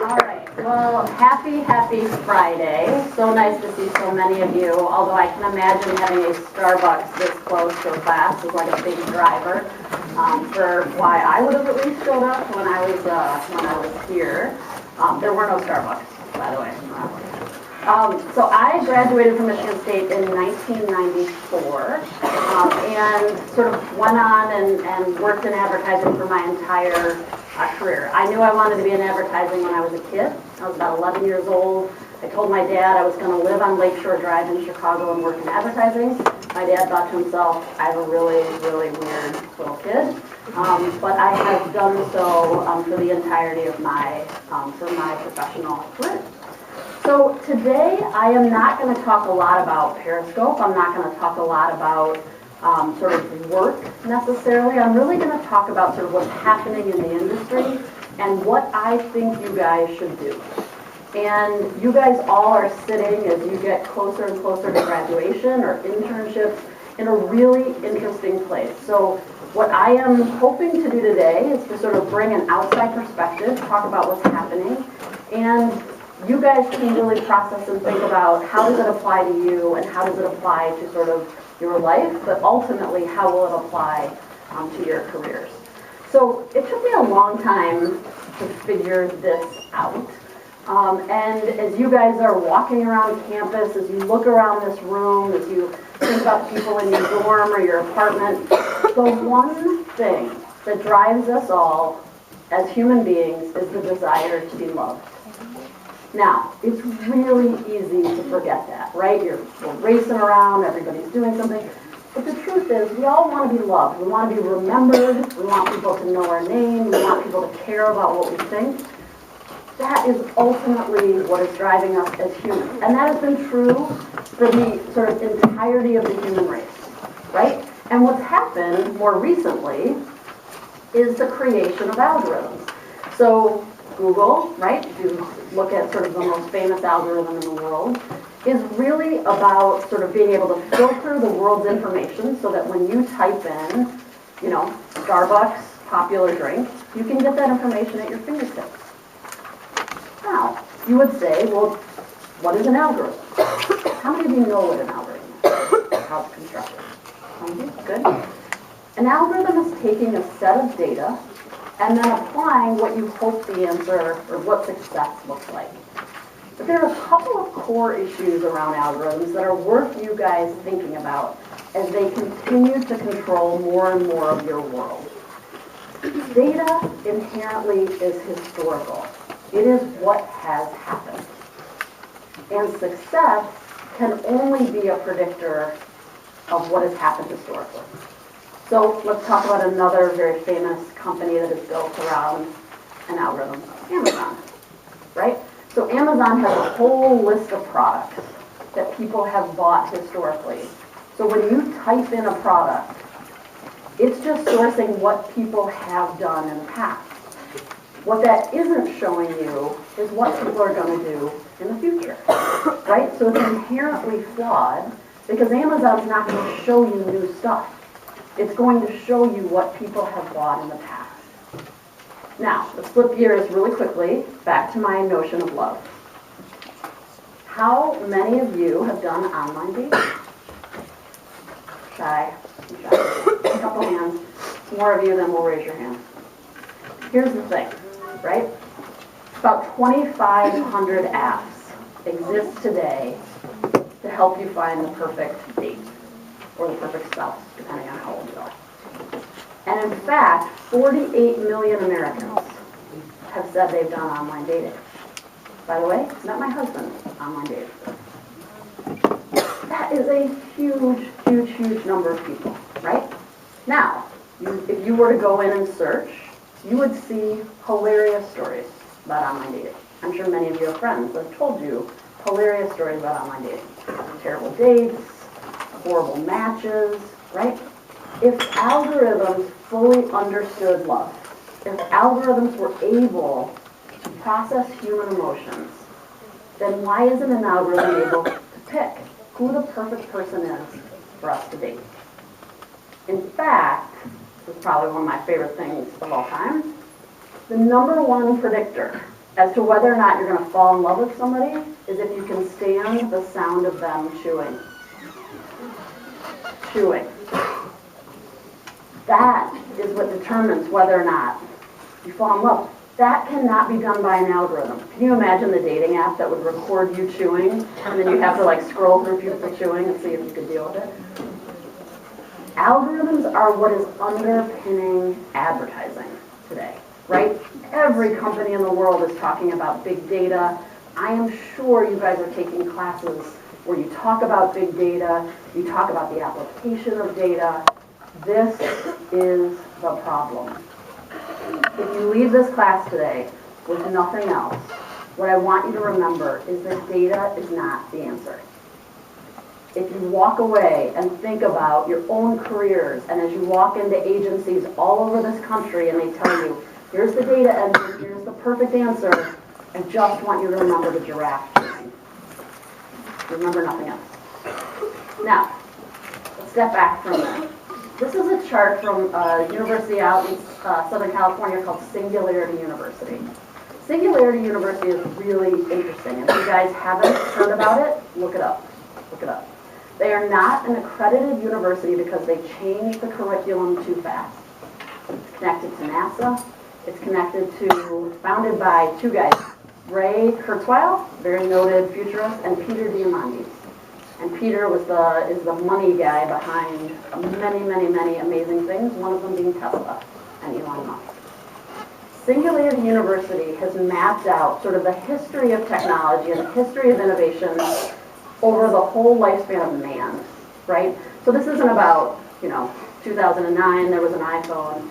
All right, well, happy Friday. So nice to see so many of you, although I can imagine having a Starbucks this close to a class is like a big driver for why I would have at least showed up when I was here. There were no Starbucks, by the way. So I graduated from Michigan State in 1994 and sort of went on and worked in advertising for my entire career. I knew I wanted to be in advertising when I was a kid. I was about 11 years old. I told my dad I was going to live on Lakeshore Drive in Chicago and work in advertising. My dad thought to himself, I have a really weird little kid. But I have done so for the entirety of my professional career. So today I am not going to talk a lot about Periscope. I'm not going to talk a lot about sort of work necessarily. I'm really going to talk about sort of what's happening in the industry and what I think you guys should do. And you guys all are sitting as you get closer and closer to graduation or internships in a really interesting place. So what I am hoping to do today is to sort of bring an outside perspective, talk about what's happening, and you guys can really process and think about how does it apply to you and how does it apply to sort of your life, but ultimately how will it apply to your careers. So it took me a long time to figure this out. And as you guys are walking around campus, as you look around this room, as you think about people in your dorm or your apartment, the one thing that drives us all as human beings is the desire to be loved. Now, it's really easy to forget that, right? We're racing around, everybody's doing something. But the truth is, we all want to be loved. We want to be remembered. We want people to know our name. We want people to care about what we think. That is ultimately what is driving us as humans. And that has been true for the sort of entirety of the human race, right? And what's happened more recently is the creation of algorithms. So Google, right, if you look at sort of the most famous algorithm in the world, is really about sort of being able to filter the world's information so that when you type in, Starbucks, popular drink, you can get that information at your fingertips. Now, you would say, well, what is an algorithm? How many of you know what an algorithm is? How it's constructed? Good. An algorithm is taking a set of data and then applying what you hope the answer or what success looks like. But there are a couple of core issues around algorithms that are worth you guys thinking about as they continue to control more and more of your world. Data inherently is historical. It is what has happened. And success can only be a predictor of what has happened historically. So let's talk about another very famous company that is built around an algorithm, Amazon, right? So Amazon has a whole list of products that people have bought historically. So when you type in a product, it's just sourcing what people have done in the past. What that isn't showing you is what people are going to do in the future, right? So it's inherently flawed because Amazon's not going to show you new stuff. It's going to show you what people have bought in the past. Now, let's flip gears really quickly back to my notion of love. How many of you have done online dating? Shy. A couple hands. More of you then will raise your hand. Here's the thing, right? About 2,500 apps exist today to help you find the perfect date or the perfect spouse, depending on how old you are. And in fact, 48 million Americans have said they've done online dating. By the way, met my husband online dating. That is a huge number of people, right? Now, if you were to go in and search, you would see hilarious stories about online dating. I'm sure many of you have friends that have told you hilarious stories about online dating. Terrible dates, horrible matches, right? If algorithms fully understood love, if algorithms were able to process human emotions, then why isn't an algorithm able to pick who the perfect person is for us to date? In fact, this is probably one of my favorite things of all time, the number one predictor as to whether or not you're going to fall in love with somebody is if you can stand the sound of them chewing. Chewing. That is what determines whether or not you fall in love. That cannot be done by an algorithm. Can you imagine the dating app that would record you chewing, and then you have to like scroll through people chewing and see if you could deal with it? Algorithms are what is underpinning advertising today, right? Every company in the world is talking about big data. I am sure you guys are taking classes where you talk about big data, you talk about the application of data. This is the problem. If you leave this class today with nothing else, what I want you to remember is that data is not the answer. If you walk away and think about your own careers, and as you walk into agencies all over this country and they tell you, here's the data engine, here's the perfect answer, I just want you to remember the giraffe chewing. Remember nothing else. Now, let's step back for a minute. This is a chart from a university out in Southern California called Singularity University. Singularity University is really interesting. If you guys haven't heard about it, look it up. Look it up. They are not an accredited university because they changed the curriculum too fast. It's connected to NASA. It's connected to, founded by two guys, Ray Kurzweil, very noted futurist, and Peter Diamandis. And Peter is the money guy behind many, many, many amazing things, one of them being Tesla and Elon Musk. Singularity University has mapped out sort of the history of technology and the history of innovation over the whole lifespan of man, right? So this isn't about, 2009, there was an iPhone.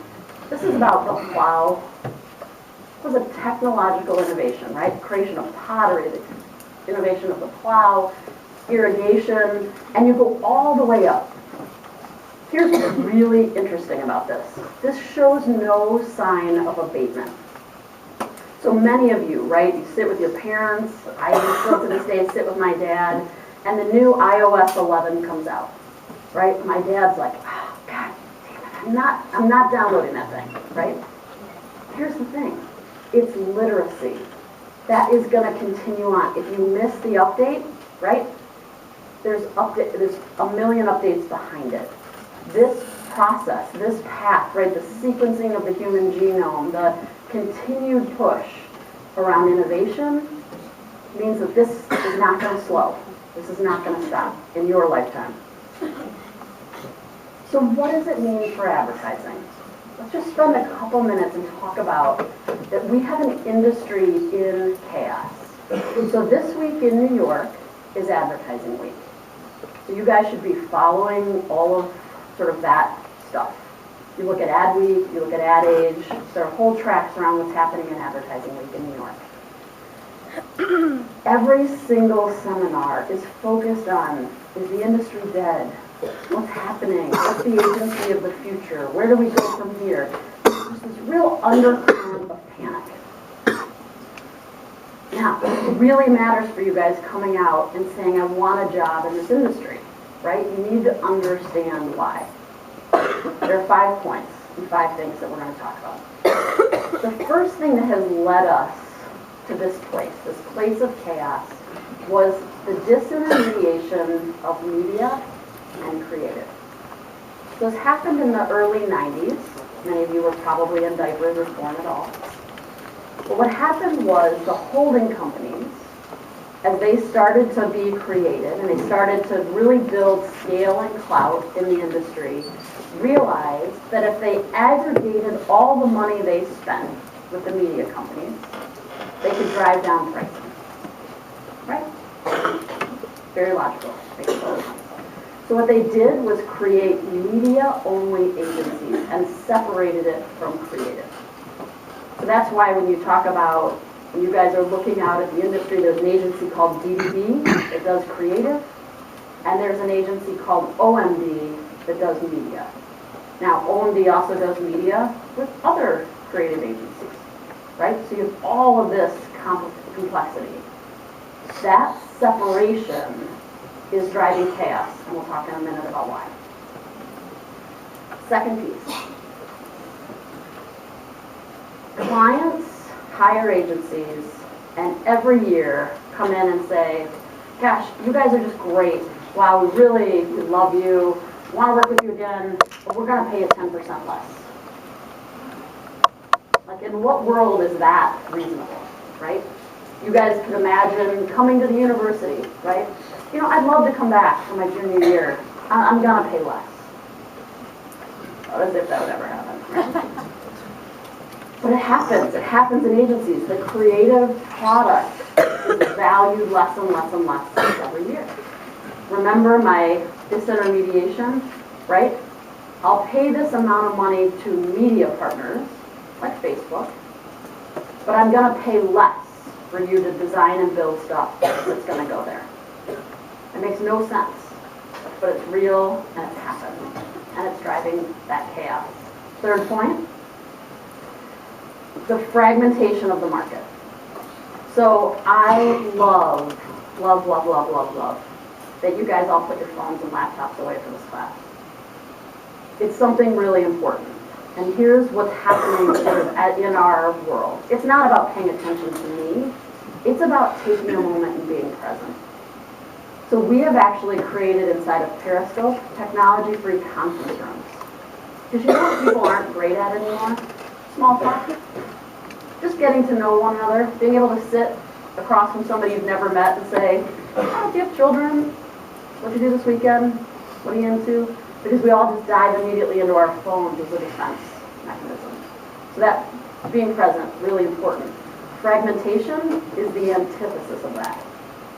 This is about the plow. It was a technological innovation, right? Creation of pottery, the innovation of the plow, irrigation, and you go all the way up. Here's what's really interesting about this. This shows no sign of abatement. So many of you, right, you sit with your parents, I still to this day sit with my dad, and the new iOS 11 comes out, right? My dad's like, oh, God damn it, I'm not downloading that thing, right? Here's the thing, it's literacy. That is going to continue on. If you miss the update, right, there's a million updates behind it. This process, this path, right, the sequencing of the human genome, the continued push around innovation means that this is not going to slow. This is not going to stop in your lifetime. So what does it mean for advertising? Let's just spend a couple minutes and talk about that we have an industry in chaos. So this week in New York is advertising week. So you guys should be following all of sort of that stuff. You look at Ad Week, you look at Ad Age, there are whole tracks around what's happening in advertising week in New York. Every single seminar is focused on, is the industry dead? What's happening? What's the agency of the future? Where do we go from here? There's this real undercurrent of panic. Now, it really matters for you guys coming out and saying, I want a job in this industry, right? You need to understand why. There are 5 points and 5 things that we're going to talk about. The first thing that has led us to this place of chaos, was the disintermediation of media and creative. So this happened in the early 90s. Many of you were probably in diapers or born at all. But what happened was the holding companies, as they started to be created and they started to really build scale and clout in the industry, realized that if they aggregated all the money they spent with the media companies, they could drive down pricing. Right? Very logical. Makes total sense. So what they did was create media-only agencies and separated it from creative. So that's why when you talk about, when you guys are looking out at the industry, there's an agency called DDB that does creative, and there's an agency called OMD that does media. Now, OMD also does media with other creative agencies, right? So you have all of this complexity. That separation is driving chaos, and we'll talk in a minute about why. Second piece. Clients hire agencies and every year come in and say, gosh, you guys are just great. Wow, we love you, want to work with you again, but we're going to pay you 10% less. Like, in what world is that reasonable, right? You guys could imagine coming to the university, right? You know, I'd love to come back for my junior year. I'm going to pay less. As if that would ever happen, right? But it happens. It happens in agencies. The creative product is valued less and less and less every year. Remember my disintermediation, right? I'll pay this amount of money to media partners, like Facebook, but I'm going to pay less for you to design and build stuff that's going to go there. It makes no sense, but it's real and it's happened, and it's driving that chaos. Third point, the fragmentation of the market. So I love that you guys all put your phones and laptops away for this class. It's something really important. And here's what's happening sort of in our world. It's not about paying attention to me. It's about taking a moment and being present. So we have actually created inside of Periscope technology-free conference rooms. Did you know what people aren't great at anymore? Small talk. Just getting to know one another, being able to sit across from somebody you've never met and say, oh, do you have children? What do you do this weekend? What are you into? Because we all just dive immediately into our phones as a defense mechanism. So that being present, really important. Fragmentation is the antithesis of that.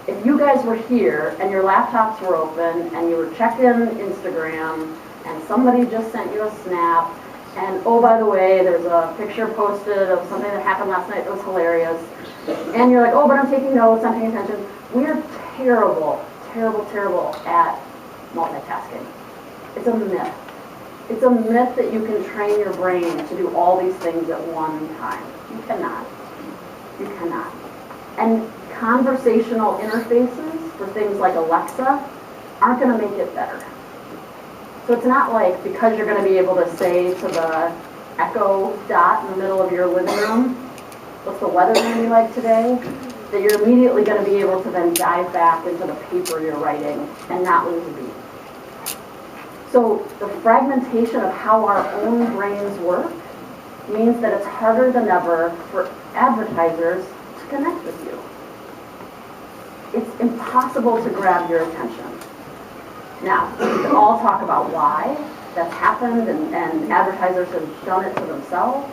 If you guys were here and your laptops were open and you were checking Instagram and somebody just sent you a snap and, oh, by the way, there's a picture posted of something that happened last night that was hilarious, and you're like, oh, but I'm taking notes, I'm paying attention. We're terrible at multitasking. It's a myth. It's a myth that you can train your brain to do all these things at one time. You cannot. You cannot. And conversational interfaces for things like Alexa aren't going to make it better. So it's not like because you're going to be able to say to the Echo Dot in the middle of your living room, what's the weather going to be like today, that you're immediately going to be able to then dive back into the paper you're writing and not lose a beat. So the fragmentation of how our own brains work means that it's harder than ever for advertisers to connect with you. It's impossible to grab your attention. Now, we can all talk about why that's happened and advertisers have done it to themselves,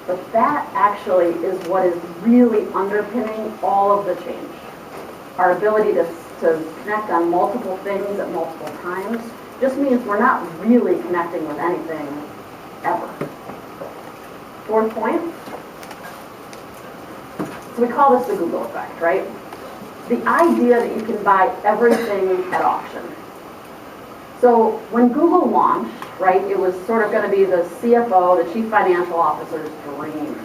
but that actually is what is really underpinning all of the change. Our ability to connect on multiple things at multiple times just means we're not really connecting with anything ever. Fourth point. So we call this the Google effect, right? The idea that you can buy everything at auction. So when Google launched, right, it was sort of going to be the CFO, the Chief Financial Officer's dream.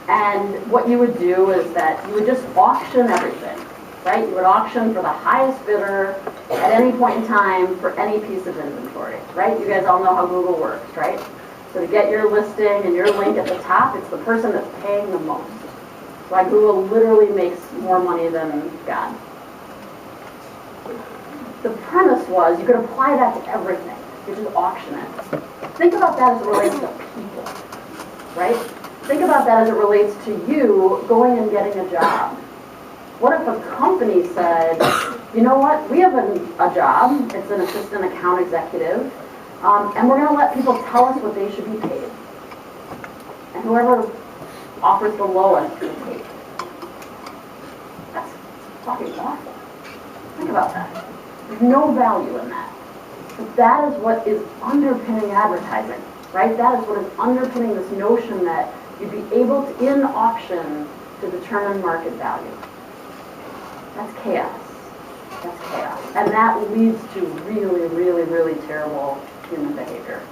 And what you would do is that you would just auction everything, right? You would auction for the highest bidder at any point in time for any piece of inventory, right? You guys all know how Google works, right? So to get your listing and your link at the top, it's the person that's paying the most. Like Google literally makes more money than God. The premise was you could apply that to everything. You just auction it. Think about that as it relates to people, right? Think about that as it relates to you going and getting a job. What if a company said, you know what, we have a job, it's an assistant account executive, and we're going to let people tell us what they should be paid. And whoever offers the lowest will take. That's fucking awful. Think about that. There's no value in that. But that is what is underpinning advertising, right? That is what is underpinning this notion that you'd be able to, in auction, to determine market value. That's chaos. That's chaos. And that leads to really terrible human behavior.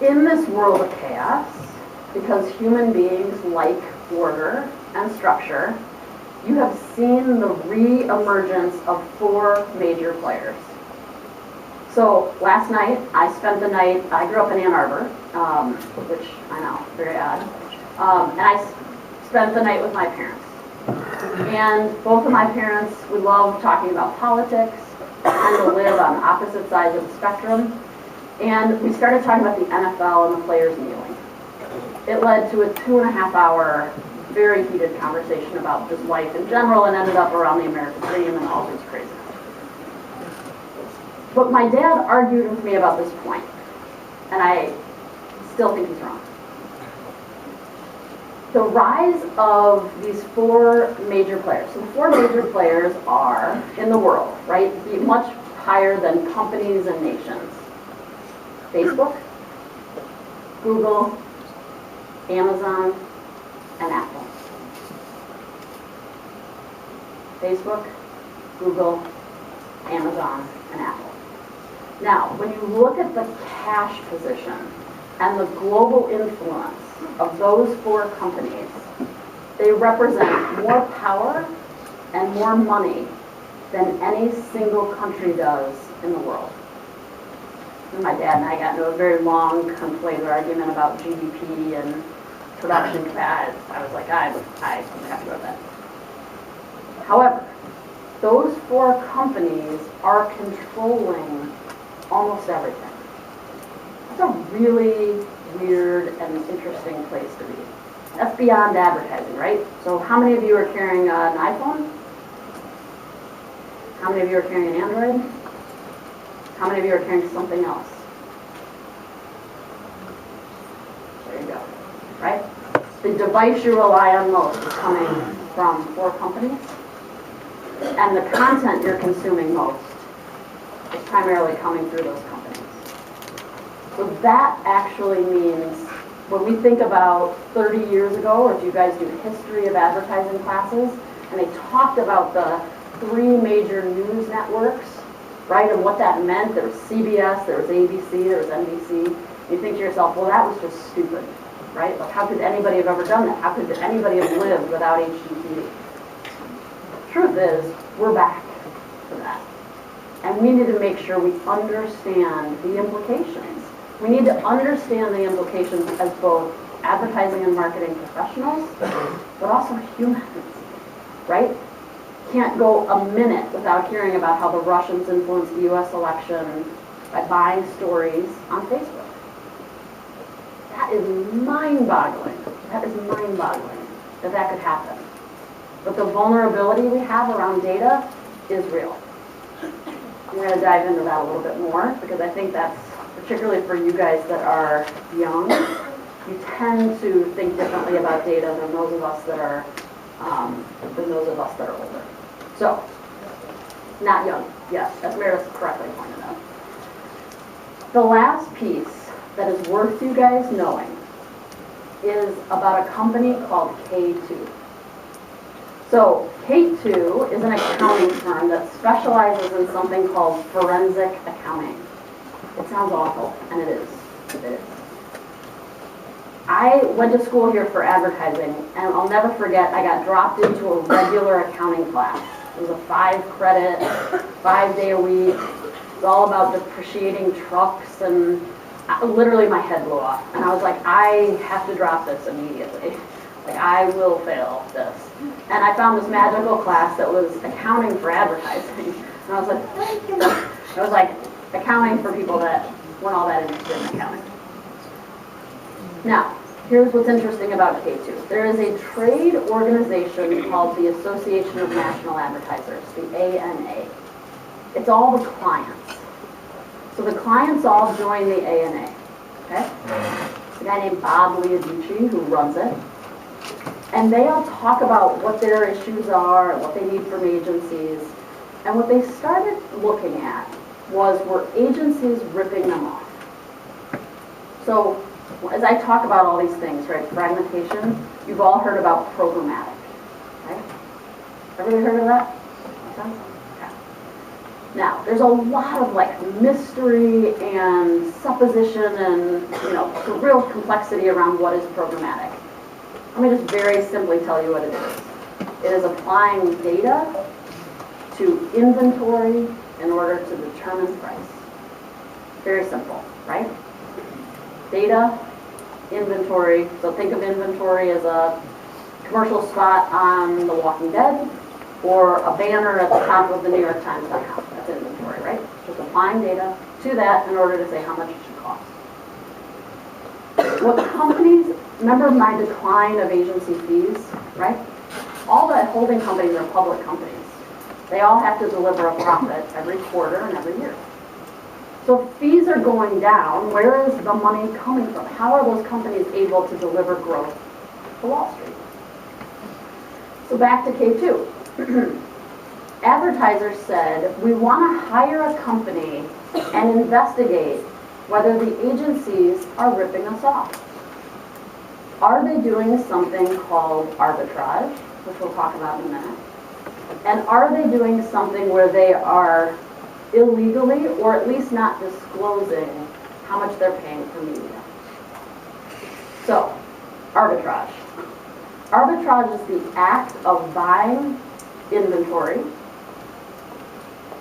In this world of chaos, because human beings like order and structure, you have seen the re-emergence of four major players. So last night, I spent the night, I grew up in Ann Arbor, which I know, very odd. And I spent the night with my parents. And both of my parents, we love talking about politics, and to live on opposite sides of the spectrum. And we started talking about the NFL and the players kneeling. It led to a 2.5-hour, very heated conversation about just life in general, and ended up around the American dream and all this craziness. But my dad argued with me about this point, and I still think he's wrong. The rise of these 4 major players. So the 4 major players are in the world, right? Much higher than companies and nations. Facebook, Google, Amazon, and Apple. Facebook, Google, Amazon, and Apple. Now, when you look at the cash position and the global influence of those 4 companies, they represent more power and more money than any single country does in the world. And my dad and I got into a very long, conflated argument about GDP and production capacity. I was like, I have to go with that. However, those 4 companies are controlling almost everything. That's a really weird and interesting place to be. That's beyond advertising, right? So how many of you are carrying an iPhone? How many of you are carrying an Android? How many of you are carrying something else? There you go, right? The device you rely on most is coming from 4 companies, and the content you're consuming most is primarily coming through those companies. So that actually means, when we think about 30 years ago, or if you guys do history of advertising classes, and they talked about the 3 major news networks, right, and what that meant. There was CBS, there was ABC, there was NBC. You think to yourself, well, that was just stupid, right? Like, how could anybody have ever done that? How could anybody have lived without HGTV? Truth is, we're back to that. And we need to make sure we understand the implications. We need to understand the implications as both advertising and marketing professionals, but also humans, right? Can't go a minute without hearing about how the Russians influenced the US election by buying stories on Facebook. That is mind-boggling. That is mind-boggling that could happen. But the vulnerability we have around data is real. I'm going to dive into that a little bit more, because I think that's, particularly for you guys that are young, you tend to think differently about data than those of us that are older. So, not young, yes, as Meredith correctly pointed out. The last piece that is worth you guys knowing is about a company called K2. So, K2 is an accounting firm that specializes in something called forensic accounting. It sounds awful, and it is. It is. I went to school here for advertising, and I'll never forget, I got dropped into a regular accounting class. It was a 5-credit, 5-day-a-week. It was all about depreciating trucks, and literally my head blew off. And I was like, I have to drop this immediately. Like, I will fail this. And I found this magical class that was accounting for advertising. And I was like, thank you. It was like accounting for people that weren't all that interested in accounting. Now, here's what's interesting about K2. There is a trade organization called the Association of National Advertisers, the ANA. It's all the clients. So the clients all join the ANA, okay? There's a guy named Bob Liadici who runs it. And they all talk about what their issues are and what they need from agencies. And what they started looking at were agencies ripping them off. So as I talk about all these things, right, fragmentation, you've all heard about programmatic, right? Everybody heard of that? Okay. Now, there's a lot of like mystery and supposition and, the real complexity around what is programmatic. Let me just very simply tell you what it is. It is applying data to inventory in order to determine price. Very simple, right? Data, inventory. So think of inventory as a commercial spot on The Walking Dead or a banner at the top of the New York Times.com. That's inventory, right? Just applying data to that in order to say how much it should cost. What companies, remember my decline of agency fees, right? All the holding companies are public companies. They all have to deliver a profit every quarter and every year. So if fees are going down, where is the money coming from? How are those companies able to deliver growth to Wall Street? So back to K2. Advertisers said, we want to hire a company and investigate whether the agencies are ripping us off. Are they doing something called arbitrage, which we'll talk about in a minute? And are they doing something where they are illegally, or at least not disclosing how much they're paying for media? So, arbitrage. Arbitrage is the act of buying inventory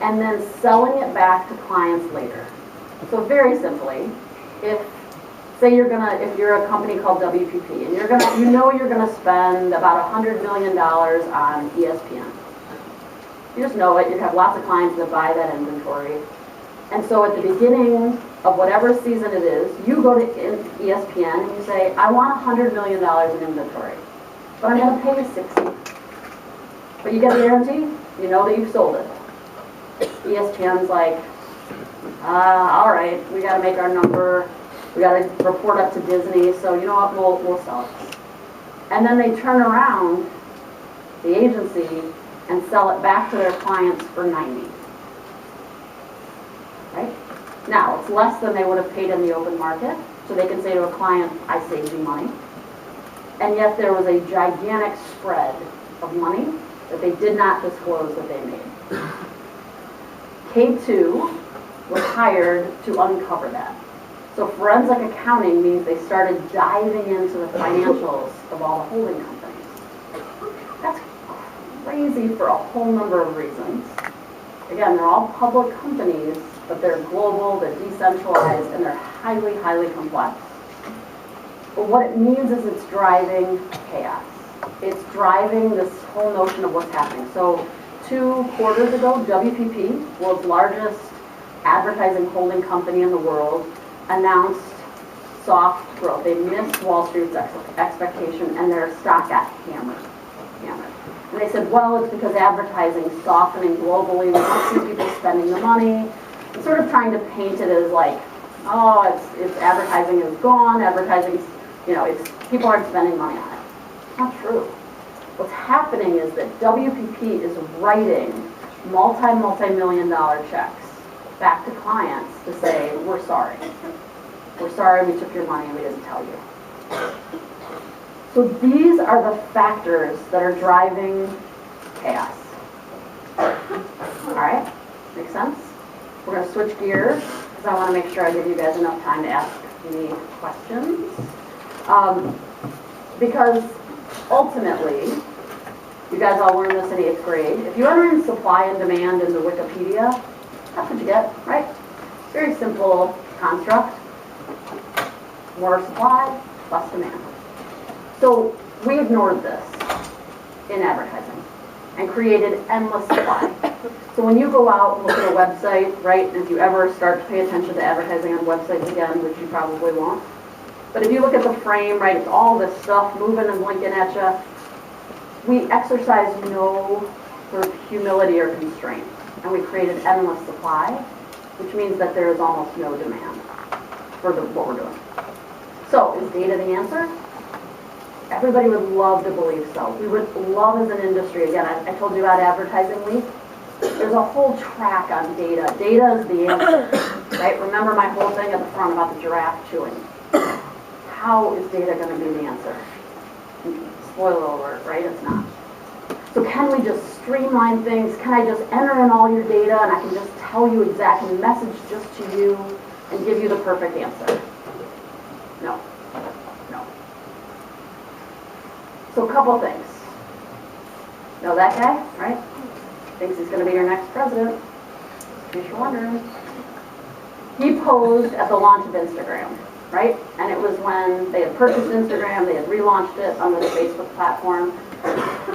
and then selling it back to clients later. So very simply, if you're a company called WPP and you're gonna spend about $100 million on ESPN. You just know it, you have lots of clients that buy that inventory. And so at the beginning of whatever season it is, you go to ESPN and you say, I want $100 million in inventory, but I'm gonna pay you 60. But you get a guarantee, you know that you've sold it. ESPN's like, all right, we gotta make our number, we gotta report up to Disney, so you know what, we'll sell it. And then they turn around, the agency, and sell it back to their clients for 90. Right? Now, it's less than they would have paid in the open market, so they can say to a client, I saved you money. And yet there was a gigantic spread of money that they did not disclose that they made. K2 was hired to uncover that. So forensic accounting means they started diving into the financials of all the holding companies. That's crazy for a whole number of reasons. Again, they're all public companies, but they're global, they're decentralized, and they're highly, highly complex. But what it means is it's driving chaos. It's driving this whole notion of what's happening. So 2 quarters ago, WPP, world's largest advertising holding company in the world, announced soft growth. They missed Wall Street's expectation, and their stock got hammered. And they said, well, it's because advertising is softening globally. We don't see people spending the money. And sort of trying to paint it as like, oh, it's advertising is gone. Advertising, people aren't spending money on it. It's not true. What's happening is that WPP is writing multi-million-dollar checks back to clients to say, we're sorry. We're sorry we took your money and we didn't tell you. So these are the factors that are driving chaos. All right, makes sense? We're going to switch gears because I want to make sure I give you guys enough time to ask me questions. Because ultimately, you guys all learned this in 8th grade. If you enter in supply and demand into Wikipedia, that's what you get, right? Very simple construct. More supply, less demand. So we ignored this in advertising and created endless supply. So when you go out and look at a website, right, and if you ever start to pay attention to advertising on websites again, which you probably won't, but if you look at the frame, right, it's all this stuff moving and blinking at you. We exercise no sort of humility or constraint, and we created endless supply, which means that there is almost no demand for what we're doing. So is data the answer? Everybody would love to believe so. We would love as an industry, again, I told you about Advertising Week. There's a whole track on data. Data is the answer, right? Remember my whole thing at the front about the giraffe chewing. How is data going to be the answer? Spoiler alert, right? It's not. So can we just streamline things? Can I just enter in all your data and I can just tell you exactly, message just to you and give you the perfect answer? No. So a couple things. Know that guy, right? Thinks he's going to be your next president, in case you're wondering. He posed at the launch of Instagram, right? And it was when they had purchased Instagram, they had relaunched it under the Facebook platform.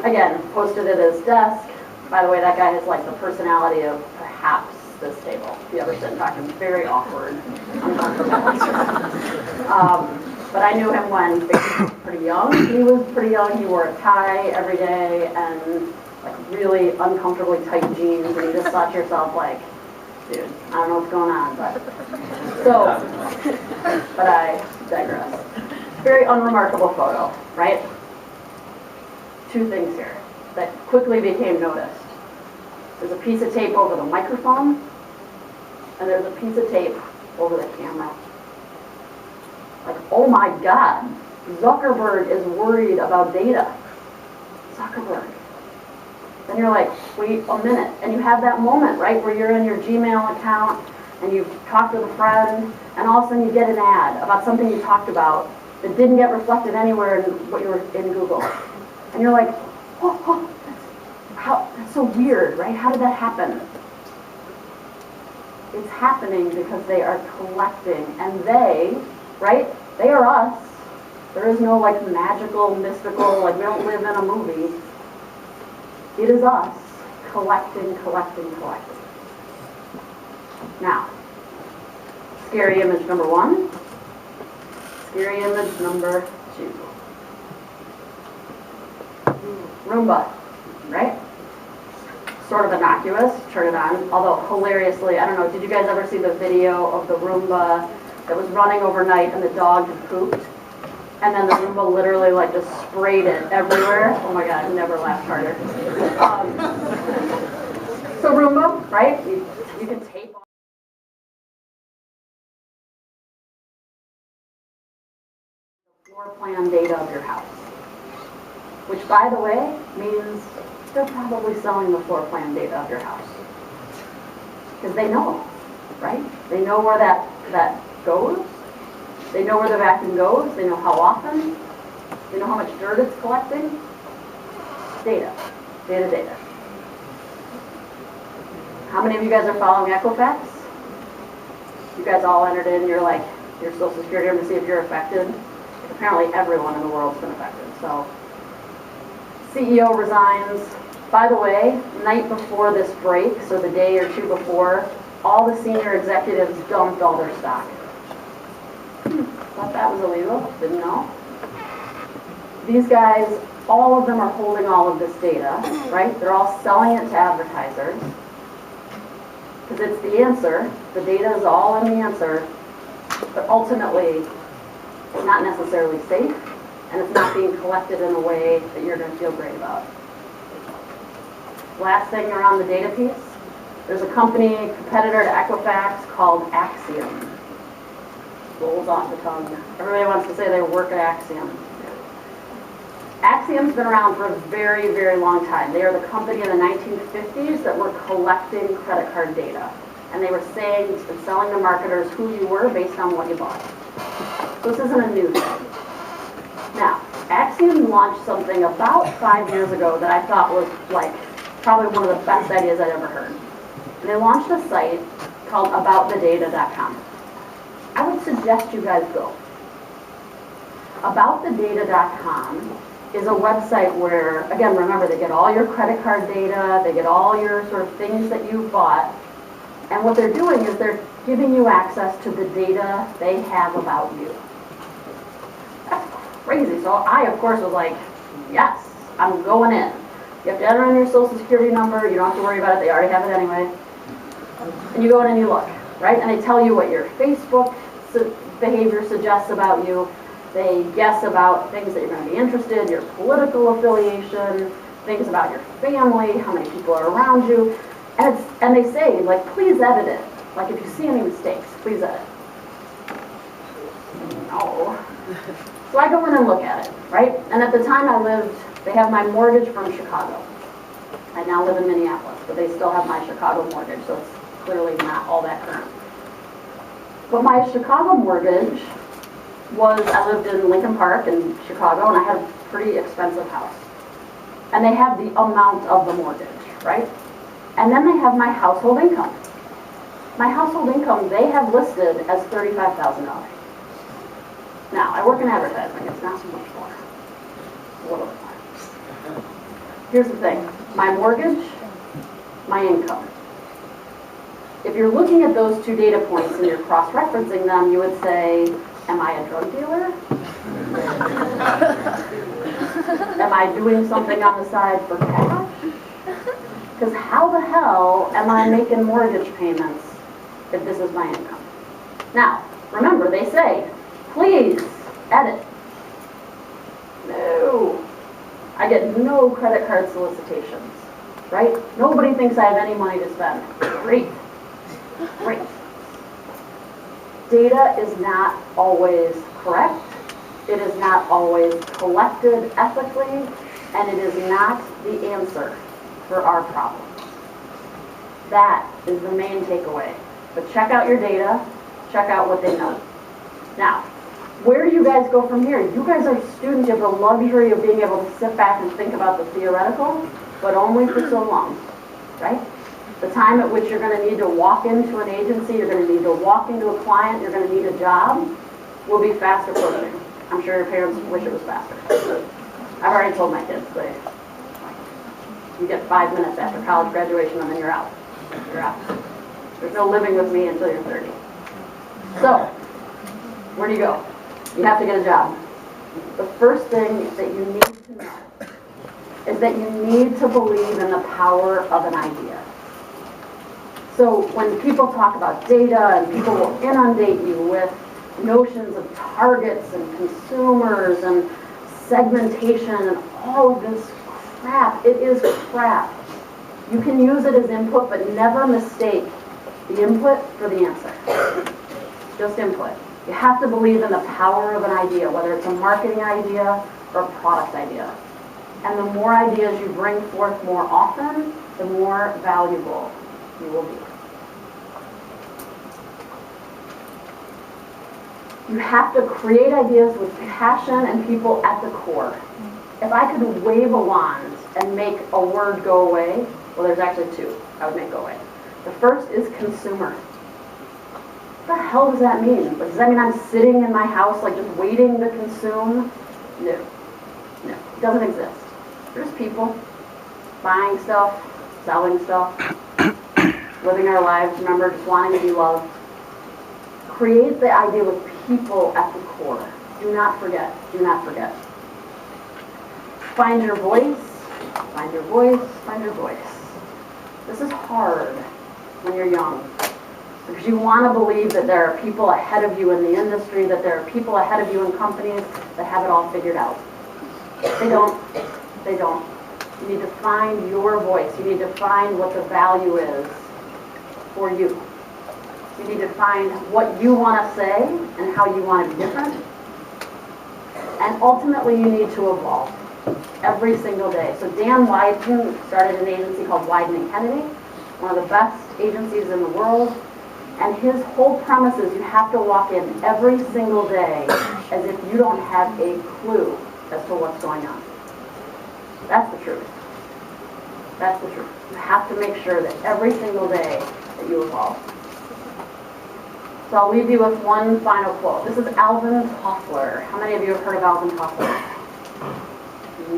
Again, posted at his desk. By the way, that guy has like the personality of perhaps this table. If you ever sit and talk to him, very awkward, uncomfortable. But I knew him when he was pretty young. He was pretty young. He wore a tie every day and like really uncomfortably tight jeans. And you just thought to yourself like, dude, I don't know what's going on. But I digress. Very unremarkable photo, right? Two things here that quickly became noticed. There's a piece of tape over the microphone, and there's a piece of tape over the camera. Like, oh my God, Zuckerberg is worried about data. Zuckerberg. Then you're like, wait a minute. And you have that moment, right, where you're in your Gmail account, and you talk with a friend, and all of a sudden you get an ad about something you talked about that didn't get reflected anywhere in what you were in Google. And you're like, oh, that's so weird, right? How did that happen? It's happening because they are collecting, and they, right? They are us. There is no like magical, mystical, like we don't live in a movie. It is us collecting. Now, scary image number 1, scary image number 2. Roomba, right? Sort of innocuous, turn it on, although hilariously, I don't know, did you guys ever see the video of the Roomba that was running overnight and the dog had pooped? And then the Roomba literally like just sprayed it everywhere. Oh my God, I've never laughed harder. So Roomba, right? You can tape on the floor plan data of your house. Which, by the way, means they're probably selling the floor plan data of your house. Because they know, right? They know where that goes. They know where the vacuum goes. They know how often. They know how much dirt it's collecting. Data. How many of you guys are following Equifax? You guys all entered in your social security number to see if you're affected. Apparently everyone in the world's been affected. So CEO resigns. By the way, night before this break, so the day or two before, all the senior executives dumped all their stock. Thought that was illegal, didn't know. These guys, all of them are holding all of this data, right? They're all selling it to advertisers. Because it's the answer, the data is all in the answer, but ultimately, it's not necessarily safe, and it's not being collected in a way that you're going to feel great about. Last thing around the data piece, there's a company, competitor to Equifax, called Acxiom. Rolls off the tongue. Everybody wants to say they work at Acxiom. Acxiom's been around for a very, very long time. They are the company in the 1950s that were collecting credit card data. And they were saying and selling to marketers who you were based on what you bought. So this isn't a new thing. Now, Acxiom launched something about 5 years ago that I thought was like probably one of the best ideas I'd ever heard. And they launched a site called aboutthedata.com. I would suggest you guys go. Aboutthedata.com is a website where, again, remember, they get all your credit card data, they get all your sort of things that you've bought, and what they're doing is they're giving you access to the data they have about you. That's crazy. So I, of course, was like, yes, I'm going in. You have to enter in your social security number, you don't have to worry about it, they already have it anyway. And you go in and you look, right? And they tell you what your Facebook behavior suggests about you. They guess about things that you're going to be interested in, your political affiliation, things about your family, how many people are around you. And they say, like, please edit it. Like, if you see any mistakes, please edit. No. So I go in and look at it, right? And at the time I lived, they have my mortgage from Chicago. I now live in Minneapolis, but they still have my Chicago mortgage, so it's clearly not all that current. But my Chicago mortgage was, I lived in Lincoln Park in Chicago, and I had a pretty expensive house. And they have the amount of the mortgage, right? And then they have my household income. My household income, they have listed as $35,000. Now, I work in advertising. It's not so much more. A little bit more. Here's the thing. My mortgage, my income. If you're looking at those two data points and you're cross-referencing them, you would say, am I a drug dealer? Am I doing something on the side for cash? Because how the hell am I making mortgage payments if this is my income? Now, remember, they say, please edit. No. I get no credit card solicitations, right? Nobody thinks I have any money to spend. Great. Great. Data is not always correct. It is not always collected ethically, and it is not the answer for our problems. That is the main takeaway. But check out your data, check out what they know. Now, where do you guys go from here? You guys are students, you have the luxury of being able to sit back and think about the theoretical, but only for so long, right? The time at which you're going to need to walk into an agency, you're going to need to walk into a client, you're going to need a job, will be fast approaching. I'm sure your parents wish it was faster. I've already told my kids, you get 5 minutes after college graduation and then you're out. You're out. There's no living with me until you're 30. So, where do you go? You have to get a job. The first thing that you need to know is that you need to believe in the power of an idea. So when people talk about data and people will inundate you with notions of targets and consumers and segmentation and all of this crap, it is crap. You can use it as input, but never mistake the input for the answer. Just input. You have to believe in the power of an idea, whether it's a marketing idea or a product idea. And the more ideas you bring forth more often, the more valuable you will be. You have to create ideas with passion and people at the core. If I could wave a wand and make a word go away, well, there's actually two I would make go away. The first is consumer. What the hell does that mean? Does that mean I'm sitting in my house like just waiting to consume? No. No, it doesn't exist. There's people buying stuff, selling stuff, living our lives, remember, just wanting to be loved. Create the idea with people at the core. Do not forget. Do not forget. Find your voice. Find your voice. Find your voice. This is hard when you're young because you want to believe that there are people ahead of you in the industry, that there are people ahead of you in companies that have it all figured out. They don't. They don't. You need to find your voice. You need to find what the value is for you. You need to find what you want to say and how you want to be different. And ultimately, you need to evolve every single day. So Dan Wieden started an agency called Wieden and Kennedy, one of the best agencies in the world. And his whole premise is you have to walk in every single day as if you don't have a clue as to what's going on. That's the truth. That's the truth. You have to make sure that every single day that you evolve. So I'll leave you with one final quote. This is Alvin Toffler. How many of you have heard of Alvin Toffler?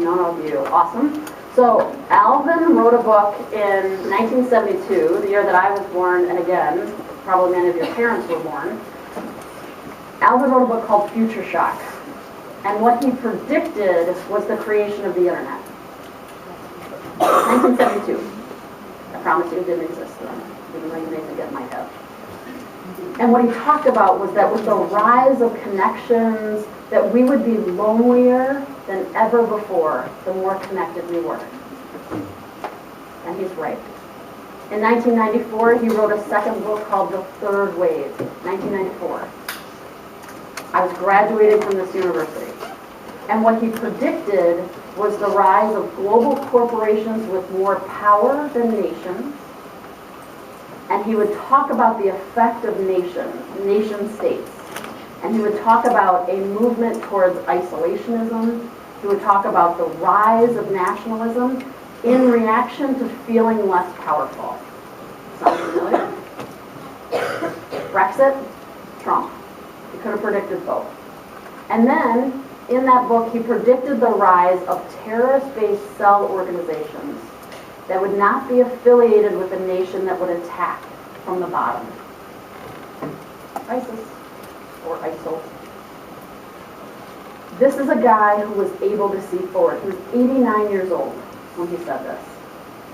None of you. Awesome. So Alvin wrote a book in 1972, the year that I was born, and again, probably many of your parents were born. Alvin wrote a book called Future Shock. And what he predicted was the creation of the internet. 1972. I promise you it didn't exist then, even though you may think it might have. And what he talked about was that with the rise of connections, that we would be lonelier than ever before, the more connected we were. And he's right. In 1994, he wrote a second book called The Third Wave, 1994. I was graduating from this university. And what he predicted was the rise of global corporations with more power than nations. And he would talk about the effect of nation states. And he would talk about a movement towards isolationism. He would talk about the rise of nationalism in reaction to feeling less powerful. Sound familiar? Brexit, Trump. He could have predicted both. And then, in that book, he predicted the rise of terrorist-based cell organizations that would not be affiliated with a nation that would attack from the bottom. ISIS or ISIL. This is a guy who was able to see forward. He was 89 years old when he said this.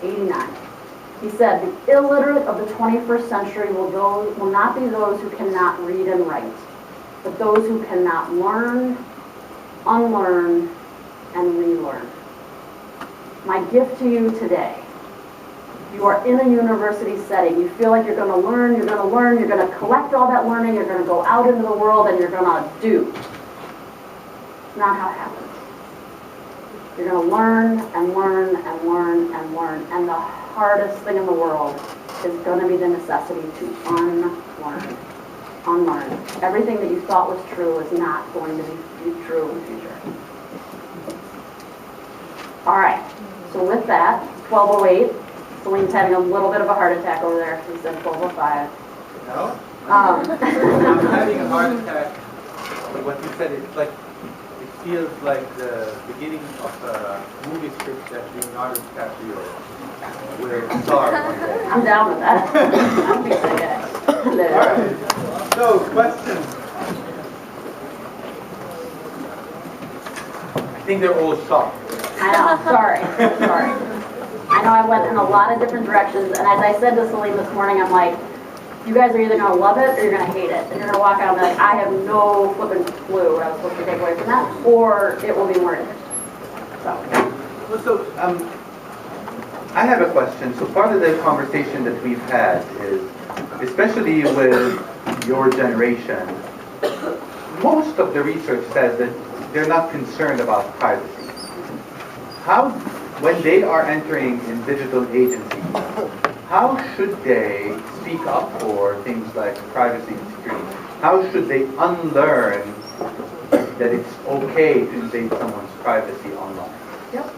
89. He said, the illiterate of the 21st century will not be those who cannot read and write, but those who cannot learn, unlearn, and relearn. My gift to you today, you are in a university setting. You feel like you're going to learn, you're going to collect all that learning, you're going to go out into the world, and you're going to do. It's not how it happens. You're going to learn and learn and learn and learn, and the hardest thing in the world is going to be the necessity to unlearn. Unlearn. Everything that you thought was true is not going to be true in the future. All right, so with that, 12:08. Celine's having a little bit of a heart attack over there. He said 12:05. No? I'm having a heart attack. What you said, it's like, it feels like the beginning of a movie script that Leonardo DiCaprio will star one day. I'm down with that. I'm being that guy. All right. So, questions? I think they're all shocked. I know. Sorry. I know I went in a lot of different directions, and as I said to Celine this morning, I'm like, you guys are either going to love it or you're going to hate it. And you're going to walk out and be like, I have no flipping clue what I was supposed to take away from that, or it will be more interesting. So, I have a question. So part of the conversation that we've had is, especially with your generation, most of the research says that they're not concerned about privacy. When they are entering in digital agencies, how should they speak up for things like privacy and security? How should they unlearn that it's okay to invade someone's privacy online? Yep.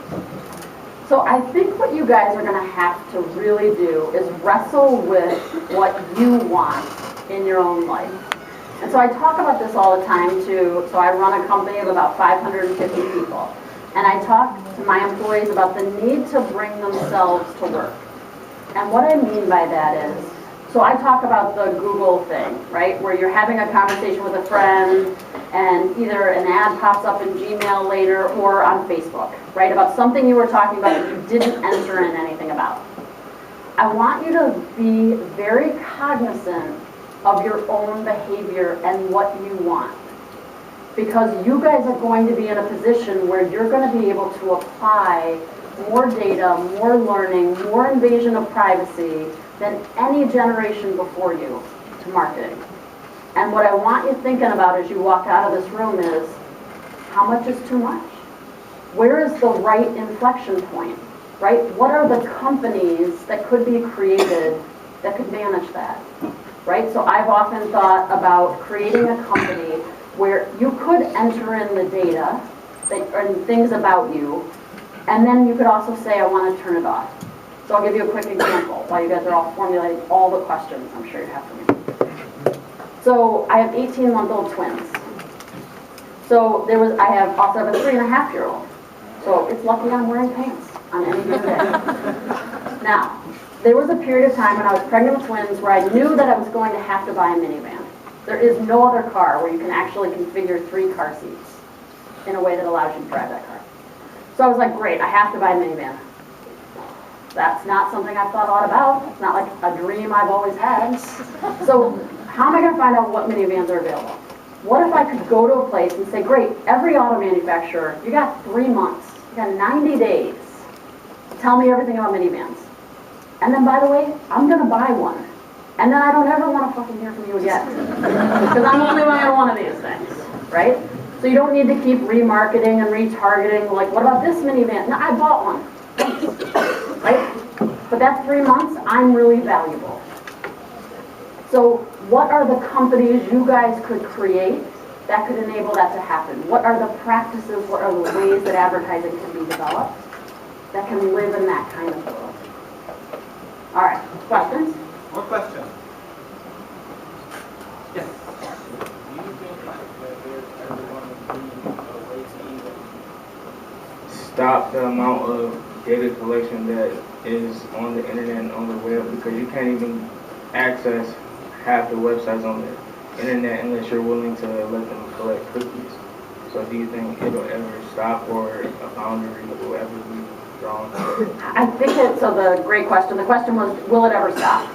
So I think what you guys are going to have to really do is wrestle with what you want in your own life. And so I talk about this all the time too. So I run a company of about 550 people. And I talk to my employees about the need to bring themselves to work. And what I mean by that is, so I talk about the Google thing, right? Where you're having a conversation with a friend and either an ad pops up in Gmail later or on Facebook, right? About something you were talking about that you didn't enter in anything about. I want you to be very cognizant of your own behavior and what you want. Because you guys are going to be in a position where you're going to be able to apply more data, more learning, more invasion of privacy than any generation before you to marketing. And what I want you thinking about as you walk out of this room is, how much is too much? Where is the right inflection point, right? What are the companies that could be created that could manage that, right? So I've often thought about creating a company where you could enter in the data and things about you, and then you could also say, I want to turn it off. So I'll give you a quick example while you guys are all formulating all the questions I'm sure you have for me. So I have 18-month-old twins. So I also have a 3.5-year-old. So it's lucky I'm wearing pants on any given day. Now, there was a period of time when I was pregnant with twins where I knew that I was going to have to buy a minivan. There is no other car where you can actually configure 3 car seats in a way that allows you to drive that car. So I was like, great, I have to buy a minivan. That's not something I've thought a lot about. It's not like a dream I've always had. So how am I going to find out what minivans are available? What if I could go to a place and say, great, every auto manufacturer, you got 3 months, you got 90 days to tell me everything about minivans. And then, by the way, I'm going to buy one. And then I don't ever want to fucking hear from you again. Because I'm only buying one of these things, right? So you don't need to keep remarketing and retargeting, like, what about this minivan? No, I bought one, right? But that's 3 months, I'm really valuable. So what are the companies you guys could create that could enable that to happen? What are the practices, what are the ways that advertising can be developed that can live in that kind of world? All right, questions? More questions? stop the amount of data collection that is on the internet and on the web, because you can't even access half the websites on the internet unless you're willing to let them collect cookies. So do you think it'll ever stop, or a boundary will ever be drawn? I think it's a great question. The question was, will it ever stop?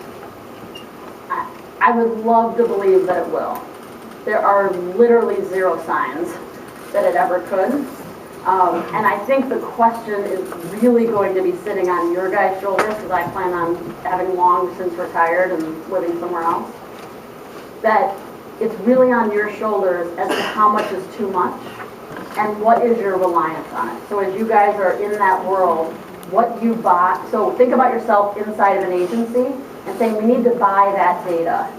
I would love to believe that it will. There are literally zero signs that it ever could. And I think the question is really going to be sitting on your guys' shoulders, because I plan on having long since retired and living somewhere else. That it's really on your shoulders as to how much is too much and what is your reliance on it. So as you guys are in that world, what you buy, so think about yourself inside of an agency and saying, we need to buy that data.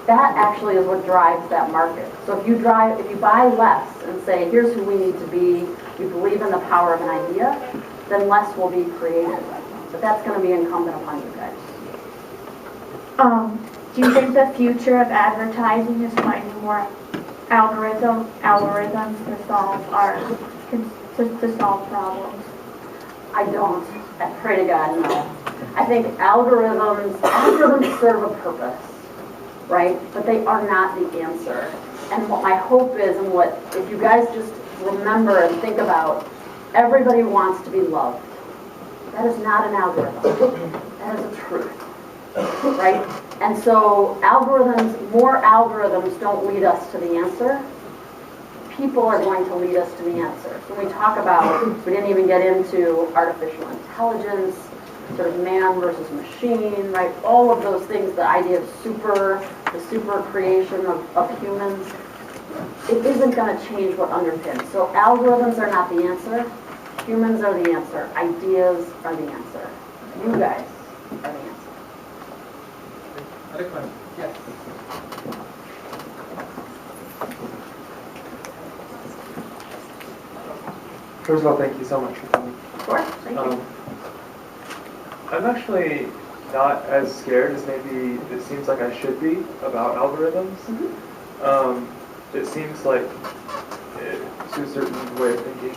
That actually is what drives that market. So if you buy less and say, here's who we need to be, we believe in the power of an idea, then less will be created. But that's going to be incumbent upon you guys. Do you think the future of advertising is finding more algorithms to solve problems? I don't. I pray to God, no. I think algorithms serve a purpose, right? But they are not the answer. And what my hope is, and what, if you guys just remember and think about, everybody wants to be loved. That is not an algorithm. That is a truth, right? And so more algorithms don't lead us to the answer. People are going to lead us to the answer. So when we talk about, we didn't even get into artificial intelligence, sort of man versus machine, right? All of those things, the idea of the super creation of humans, it isn't going to change what underpins. So algorithms are not the answer. Humans are the answer. Ideas are the answer. You guys are the answer. Other question? Yes. First of all, thank you so much for coming. Of course, thank you. I'm actually not as scared as maybe it seems like I should be about algorithms. It seems like, to a certain way of thinking,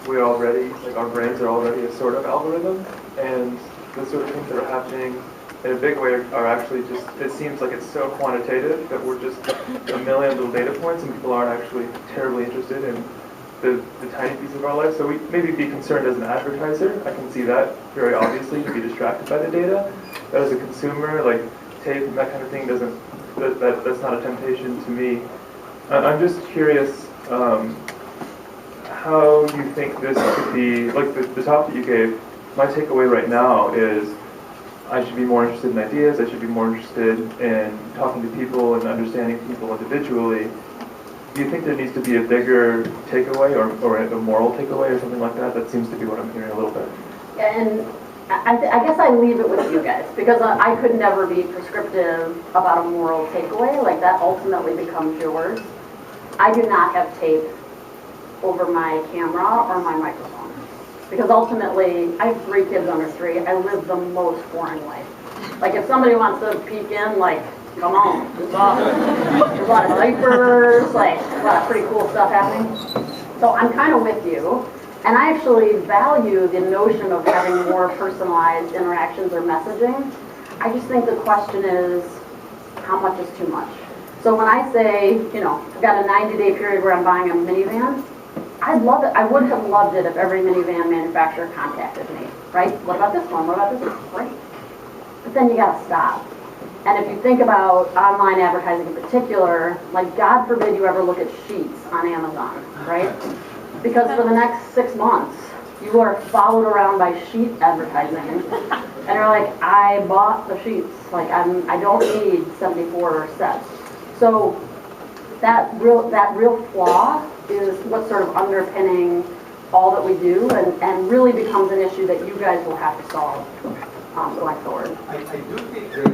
we're already, like our brains are already a sort of algorithm, and the sort of things that are happening in a big way are actually just, it seems like it's so quantitative that we're just a million little data points and people aren't actually terribly interested in the tiny piece of our life. So we maybe be concerned as an advertiser. I can see that very obviously, to be distracted by the data. But as a consumer, like tape and that kind of thing that's not a temptation to me. I'm just curious how you think this could be, like the talk that you gave, my takeaway right now is I should be more interested in ideas, I should be more interested in talking to people and understanding people individually. Do you think there needs to be a bigger takeaway or a moral takeaway or something like that? That seems to be what I'm hearing a little bit. And I guess I leave it with you guys, because I could never be prescriptive about a moral takeaway. Like, that ultimately becomes yours. I do not have tape over my camera or my microphone, because ultimately I have 3 kids under 3. I live the most boring life. Like, if somebody wants to peek in, like, come on, there's a lot of diapers, like a lot of pretty cool stuff happening. So I'm kind of with you. And I actually value the notion of having more personalized interactions or messaging. I just think the question is, how much is too much? So when I say, I've got a 90-day period where I'm buying a minivan, I'd love it. I would have loved it if every minivan manufacturer contacted me, right? What about this one? What about this one? Great. But then you gotta stop. And if you think about online advertising in particular, like, God forbid you ever look at sheets on Amazon, right? Because for the next 6 months, you are followed around by sheet advertising. And you're like, I bought the sheets. Like, I don't need 74 sets. So that real flaw is what's sort of underpinning all that we do, and really becomes an issue that you guys will have to solve going forward. I do think the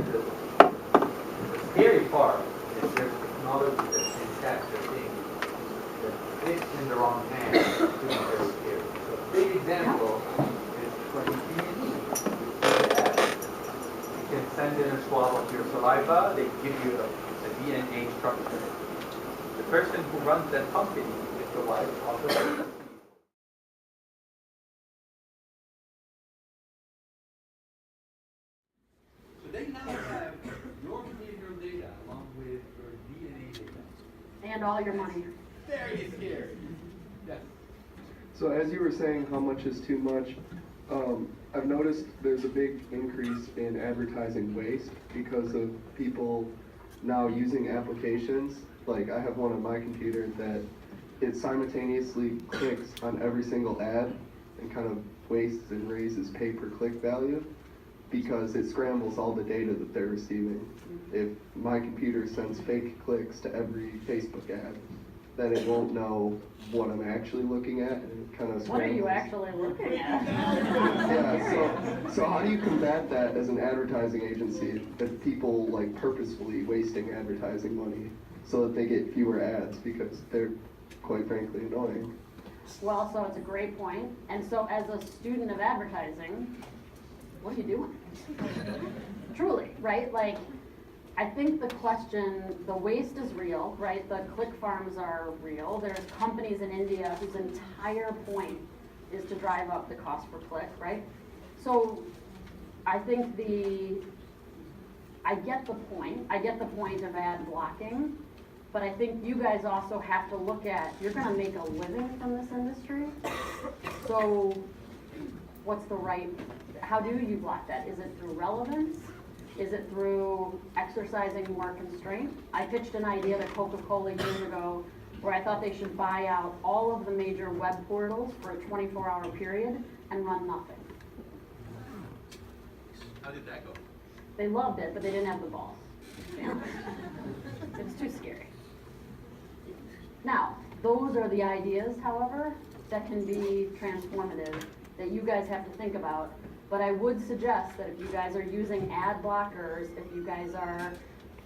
scary part is there's technology that can catch the thing that is in the wrong hands. It's very scary. So a big example is when you can send in a swab of your saliva, they give you a DNA structure. The person who runs that company is the wife of the spend all your money. Very scary. Yes. So as you were saying, how much is too much? I've noticed there's a big increase in advertising waste because of people now using applications. Like I have one on my computer that it simultaneously clicks on every single ad and kind of wastes and raises pay-per-click value because it scrambles all the data that they're receiving. If my computer sends fake clicks to every Facebook ad, then it won't know what I'm actually looking at, and it kind of scrambles. What are you actually looking at? Yeah, so how do you combat that as an advertising agency, that people like purposefully wasting advertising money so that they get fewer ads because they're quite frankly annoying? Well, so it's a great point. And so as a student of advertising, what are you doing? Truly, right? Like, I think the question, the waste is real, right? The click farms are real. There's companies in India whose entire point is to drive up the cost per click, right? So I think I get the point. I get the point of ad blocking. But I think you guys also have to look at, you're gonna make a living from this industry. So what's the right, how do you block that? Is it through relevance? Is it through exercising more constraint? I pitched an idea to Coca-Cola years ago where I thought they should buy out all of the major web portals for a 24-hour period and run nothing. How did that go? They loved it, but they didn't have the balls. Yeah. It was too scary. Now, those are the ideas, however, that can be transformative, that you guys have to think about. But I would suggest that if you guys are using ad blockers, if you guys are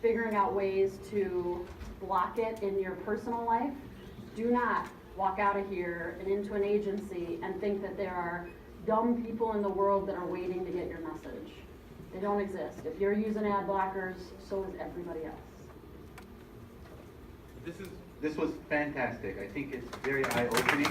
figuring out ways to block it in your personal life, do not walk out of here and into an agency and think that there are dumb people in the world that are waiting to get your message. They don't exist. If you're using ad blockers, so is everybody else. This was fantastic. I think it's very eye-opening.